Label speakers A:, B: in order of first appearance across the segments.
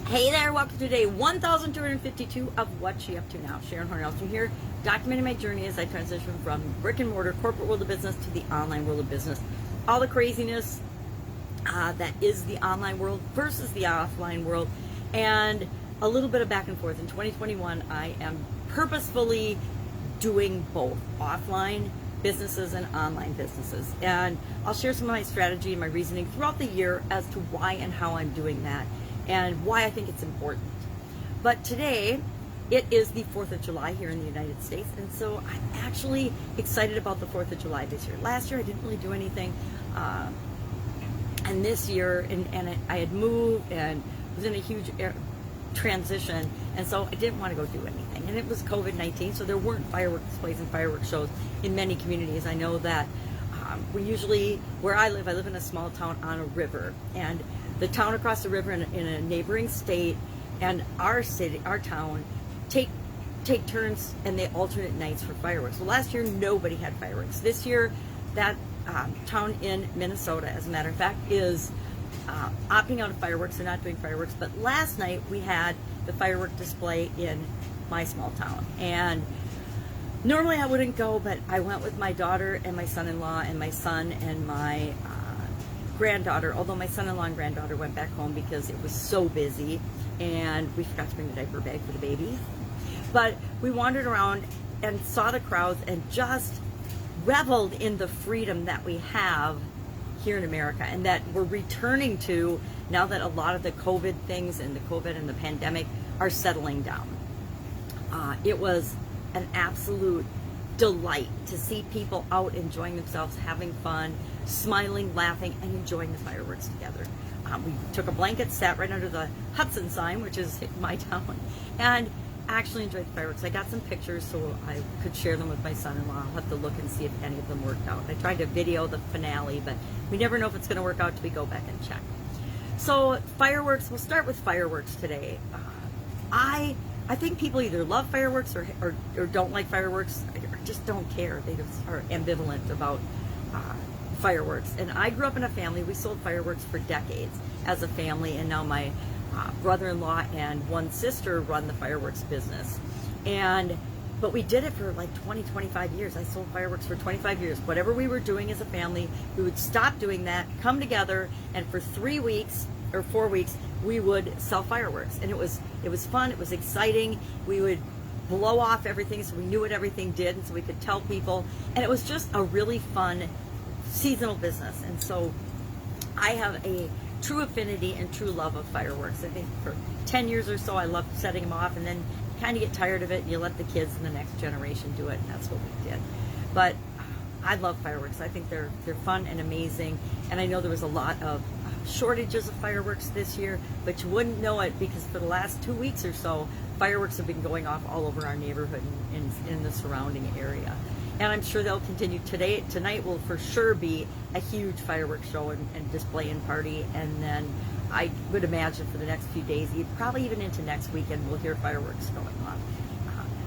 A: Hey there, welcome to day 1252 of What's She Up To Now. Sharon Horne-Ellstrom here, documenting my journey as I transition from brick and mortar corporate world of business to the online world of business. All the craziness that is the online world versus the offline world, and a little bit of back and forth. In 2021, I am purposefully doing both offline businesses and online businesses. And I'll share some of my strategy and my reasoning throughout the year as to why and how I'm doing that, and why I think it's important. But today, it is the 4th of July here in the United States, and so I'm actually excited about the 4th of July this year. Last year, I didn't really do anything, and this year, I had moved and was in a huge transition, and so I didn't want to go do anything. And it was COVID-19, so there weren't fireworks displays and fireworks shows in many communities. I know that we usually, where I live in a small town on a river, and the town across the river in a neighboring state and our city, our town, take turns, and they alternate nights for fireworks. Well, last year nobody had fireworks. This year, that town in Minnesota, as a matter of fact, is opting out of fireworks. They're not doing fireworks. But last night we had the firework display in my small town, and normally I wouldn't go, but I went with my daughter and my son-in-law and my son and my granddaughter, although my son-in-law and granddaughter went back home because it was so busy and we forgot to bring the diaper bag for the baby. But we wandered around and saw the crowds and just reveled in the freedom that we have here in America, and that we're returning to now that a lot of the COVID things and the COVID and the pandemic are settling down. It was an absolute delight to see people out enjoying themselves, having fun, smiling, laughing, and enjoying the fireworks together. We took a blanket, sat right under the Hudson sign, which is my town, and actually enjoyed the fireworks. I got some pictures so I could share them with my son-in-law. I'll have to look and see if any of them worked out. I tried to video the finale, but we never know if it's going to work out till we go back and check. So fireworks, we'll start with fireworks today. I think people either love fireworks or don't like fireworks, or just don't care. They just are ambivalent about fireworks. And I grew up in a family, we sold fireworks for decades as a family, and now my brother-in-law and one sister run the fireworks business. But we did it for like 25 years. I sold fireworks for 25 years. Whatever we were doing as a family, we would stop doing that, come together, and for 3 weeks or 4 weeks, we would sell fireworks. And it was fun, it was exciting. We would blow off everything so we knew what everything did, and so we could tell people. And it was just a really fun seasonal business. And so I have a true affinity and true love of fireworks. I think for 10 years or so, I loved setting them off, and then you kind of get tired of it, and you let the kids and the next generation do it, and that's what we did. But I love fireworks. I think they're fun and amazing, and I know there was a lot of shortages of fireworks this year, but you wouldn't know it because for the last 2 weeks or so, fireworks have been going off all over our neighborhood and in the surrounding area. And I'm sure they'll continue. Tonight will for sure be a huge fireworks show and display and party, and then I would imagine for the next few days, probably even into next weekend, we'll hear fireworks going on.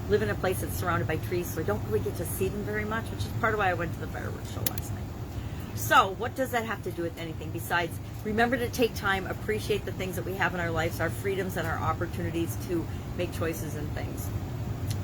A: Live in a place that's surrounded by trees, so I don't really get to see them very much, which is part of why I went to the fireworks show last night. So what does that have to do with anything besides remember to take time, appreciate the things that we have in our lives, our freedoms and our opportunities to make choices and things.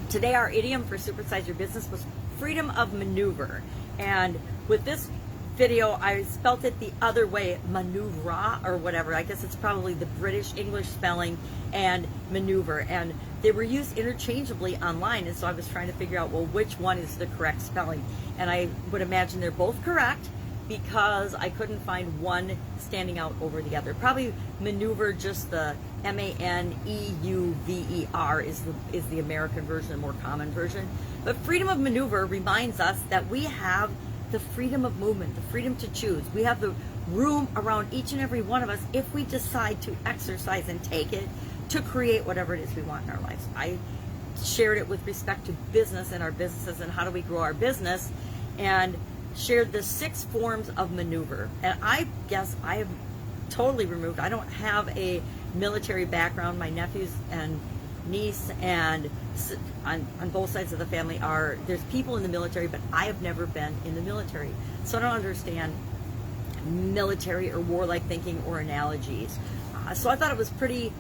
A: Today our idiom for Supersize Your Business was freedom of maneuver. And with this video, I spelt it the other way, manoeuvre or whatever. I guess it's probably the British English spelling and maneuver. And they were used interchangeably online. And so I was trying to figure out, well, which one is the correct spelling? And I would imagine they're both correct because I couldn't find one standing out over the other. Probably maneuver, just the M-A-N-E-U-V-E-R is the American version, the more common version. But freedom of maneuver reminds us that we have the freedom of movement, the freedom to choose. We have the room around each and every one of us if we decide to exercise and take it to create whatever it is we want in our lives. I shared it with respect to business and our businesses and how do we grow our business, and shared the 6 forms of maneuver. And I guess I have totally removed, I don't have a military background. My nephews and niece and on both sides of the family there's people in the military, but I have never been in the military. So I don't understand military or warlike thinking or analogies. So I thought it was pretty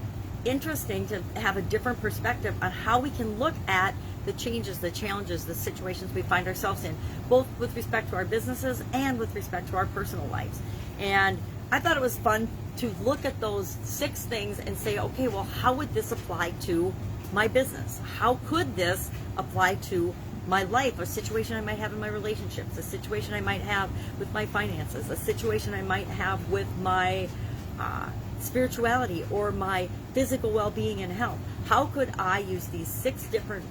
A: interesting to have a different perspective on how we can look at the changes, the challenges, the situations we find ourselves in, both with respect to our businesses and with respect to our personal lives. And I thought it was fun to look at those 6 things and say, okay, well, how would this apply to my business? How could this apply to my life, a situation I might have in my relationships, a situation I might have with my finances, a situation I might have with my spirituality or my physical well-being and health? How could I use these 6 different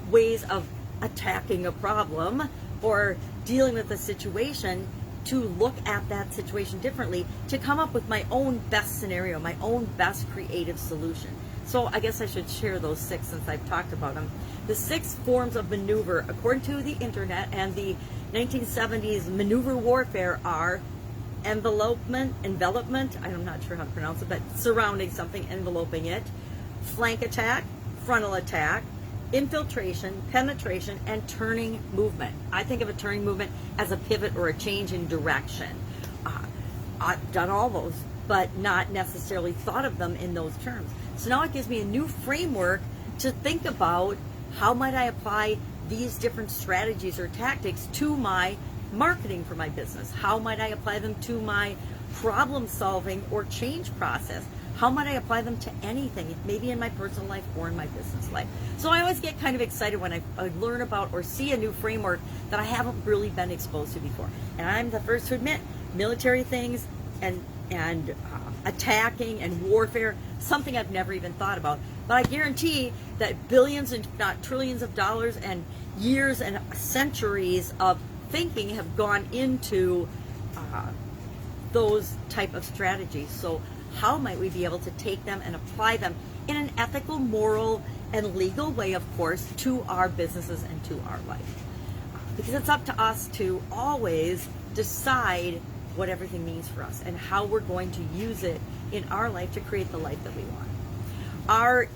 A: ways of attacking a problem or dealing with a situation to look at that situation differently, to come up with my own best scenario, my own best creative solution? So I guess I should share those 6 since I've talked about them. The 6 forms of maneuver, according to the internet and the 1970s maneuver warfare, are envelopment, I'm not sure how to pronounce it, but surrounding something, enveloping it, flank attack, frontal attack, infiltration, penetration, and turning movement. I think of a turning movement as a pivot or a change in direction. I've done all those, but not necessarily thought of them in those terms. So now it gives me a new framework to think about how might I apply these different strategies or tactics to my marketing for my business? How might I apply them to my problem solving or change process? How might I apply them to anything, maybe in my personal life or in my business life? So I always get kind of excited when I learn about or see a new framework that I haven't really been exposed to before. And I'm the first to admit, military things and attacking and warfare, something I've never even thought about. But I guarantee that billions and not trillions of dollars and years and centuries of thinking have gone into those type of strategies. So how might we be able to take them and apply them in an ethical, moral, and legal way, of course, to our businesses and to our life? Because it's up to us to always decide what everything means for us and how we're going to use it in our life to create the life that we want. Our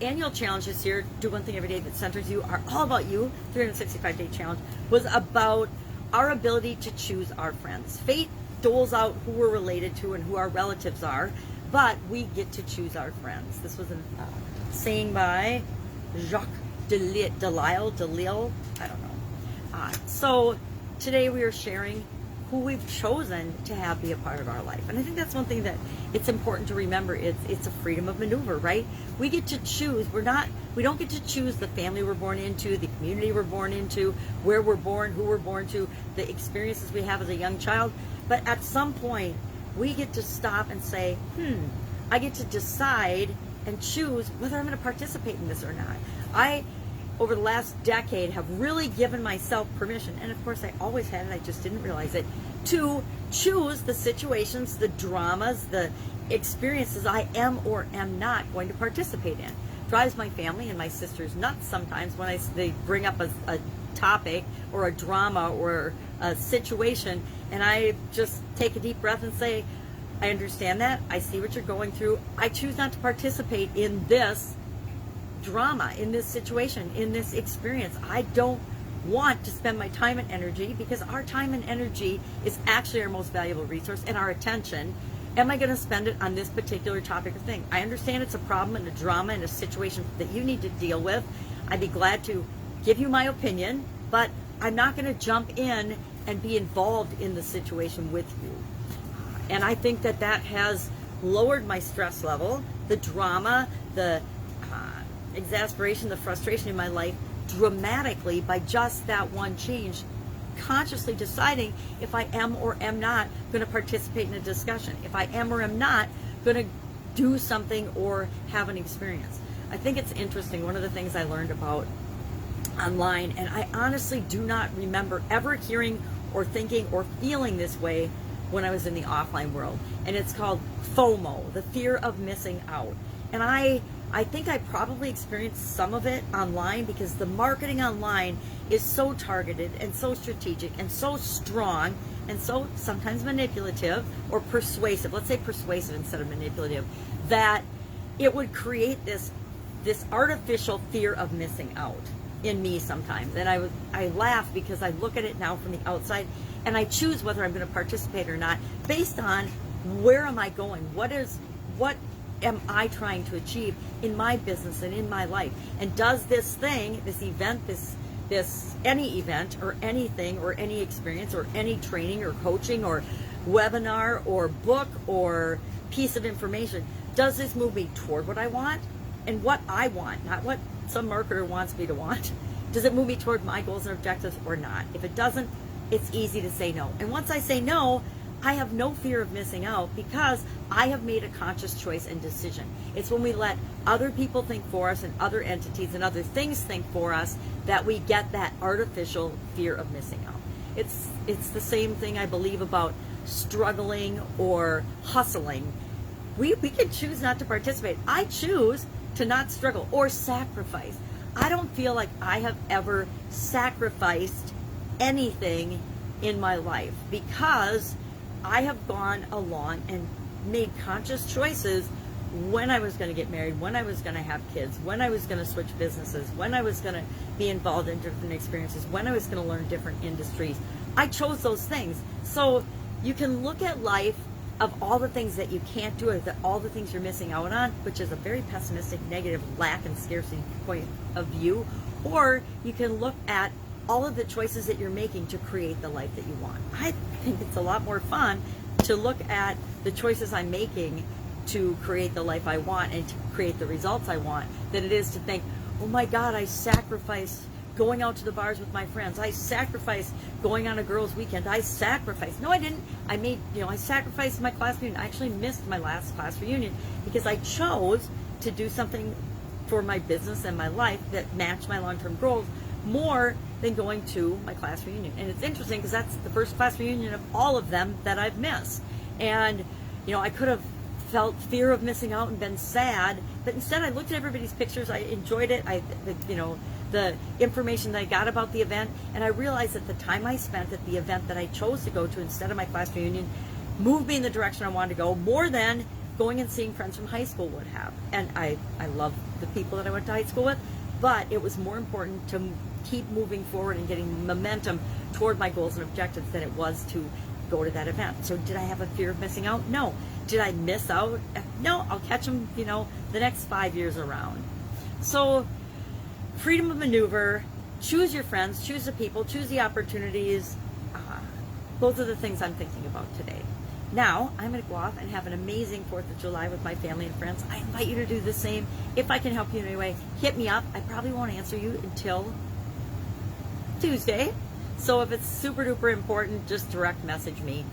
A: annual challenge this year, Do One Thing Every Day That Centers You, our All About You 365-day challenge, was about our ability to choose our friends. Fate doles out who we're related to and who our relatives are, but we get to choose our friends. This was a saying by Jacques Delisle, I don't know. So today we are sharing who we've chosen to have be a part of our life. And I think that's one thing that it's important to remember. It's a freedom of maneuver, right? We get to choose. We don't get to choose the family we're born into, the community we're born into, where we're born, who we're born to, the experiences we have as a young child. But at some point, we get to stop and say, I get to decide and choose whether I'm going to participate in this or not. I, over the last decade, have really given myself permission, and of course I always had it, I just didn't realize it, to choose the situations, the dramas, the experiences I am or am not going to participate in. Drives my family and my sisters nuts sometimes when they bring up a topic or a drama or a situation, and I just take a deep breath and say, I understand that, I see what you're going through, I choose not to participate in this drama, in this situation, in this experience. I don't want to spend my time and energy, because our time and energy is actually our most valuable resource, and our attention. Am I going to spend it on this particular topic or thing? I understand it's a problem and a drama and a situation that you need to deal with. I'd be glad to give you my opinion, but I'm not going to jump in and be involved in the situation with you. And I think that has lowered my stress level, the drama, the exasperation, the frustration in my life dramatically by just that one change, consciously deciding if I am or am not going to participate in a discussion, if I am or am not going to do something or have an experience. I think it's interesting. One of the things I learned about online, and I honestly do not remember ever hearing or thinking or feeling this way when I was in the offline world, and it's called FOMO, the fear of missing out. And I think I probably experienced some of it online, because the marketing online is so targeted and so strategic and so strong and so sometimes manipulative or persuasive. Let's say persuasive instead of manipulative, that it would create this artificial fear of missing out in me sometimes. And I laugh because I look at it now from the outside and I choose whether I'm going to participate or not based on where am I going, what am I trying to achieve in my business and in my life? And does this thing, this event, this any event or anything or any experience or any training or coaching or webinar or book or piece of information, does this move me toward what I want and what I want, not what some marketer wants me to want? Does it move me toward my goals and objectives or not? If it doesn't, it's easy to say no. And once I say no, I have no fear of missing out because I have made a conscious choice and decision. It's when we let other people think for us and other entities and other things think for us that we get that artificial fear of missing out. It's the same thing I believe about struggling or hustling. We can choose not to participate. I choose to not struggle or sacrifice. I don't feel like I have ever sacrificed anything in my life because I have gone along and made conscious choices when I was going to get married, when I was going to have kids, when I was going to switch businesses, when I was going to be involved in different experiences, when I was going to learn different industries. I chose those things. So you can look at life of all the things that you can't do or all the things you're missing out on, which is a very pessimistic, negative, lack and scarcity point of view, or you can look at all of the choices that you're making to create the life that you want. I think it's a lot more fun to look at the choices I'm making to create the life I want and to create the results I want than it is to think, oh my God, I sacrificed going out to the bars with my friends. I sacrificed going on a girls' weekend. I sacrificed. No, I didn't. I sacrificed my class reunion. I actually missed my last class reunion because I chose to do something for my business and my life that matched my long-term goals more than going to my class reunion. And it's interesting because that's the first class reunion of all of them that I've missed. And, I could have felt fear of missing out and been sad, but instead I looked at everybody's pictures. I enjoyed it. The information that I got about the event, and I realized that the time I spent at the event that I chose to go to instead of my class reunion moved me in the direction I wanted to go more than going and seeing friends from high school would have. And I love the people that I went to high school with, but it was more important to keep moving forward and getting momentum toward my goals and objectives than it was to go to that event. So did I have a fear of missing out? No. Did I miss out? No. I'll catch them, the next 5 years around. So freedom of maneuver, choose your friends, choose the people, choose the opportunities. Those are the things I'm thinking about today. Now, I'm going to go off and have an amazing 4th of July with my family and friends. I invite you to do the same. If I can help you in any way, hit me up. I probably won't answer you until Tuesday. So if it's super duper important, just direct message me.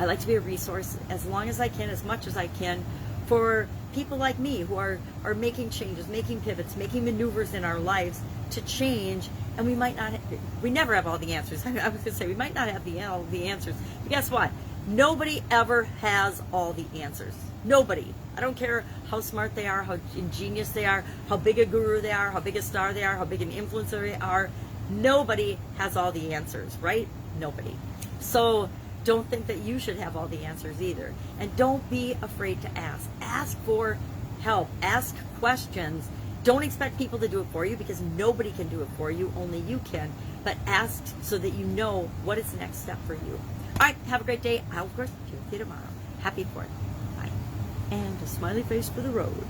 A: I like to be a resource as long as I can, as much as I can, for people like me who are making changes, making pivots, making maneuvers in our lives to change. And we never have all the answers. I was going to say we might not have all the answers. But guess what? Nobody ever has all the answers. Nobody. I don't care how smart they are, how ingenious they are, how big a guru they are, how big a star they are, how big an influencer they are. Nobody has all the answers, right? Nobody. So don't think that you should have all the answers either. And don't be afraid to ask. Ask for help. Ask questions. Don't expect people to do it for you because nobody can do it for you. Only you can. But ask so that you know what is the next step for you. All right. Have a great day. I'll, of course, see you tomorrow. Happy 4th. Bye. And a smiley face for the road.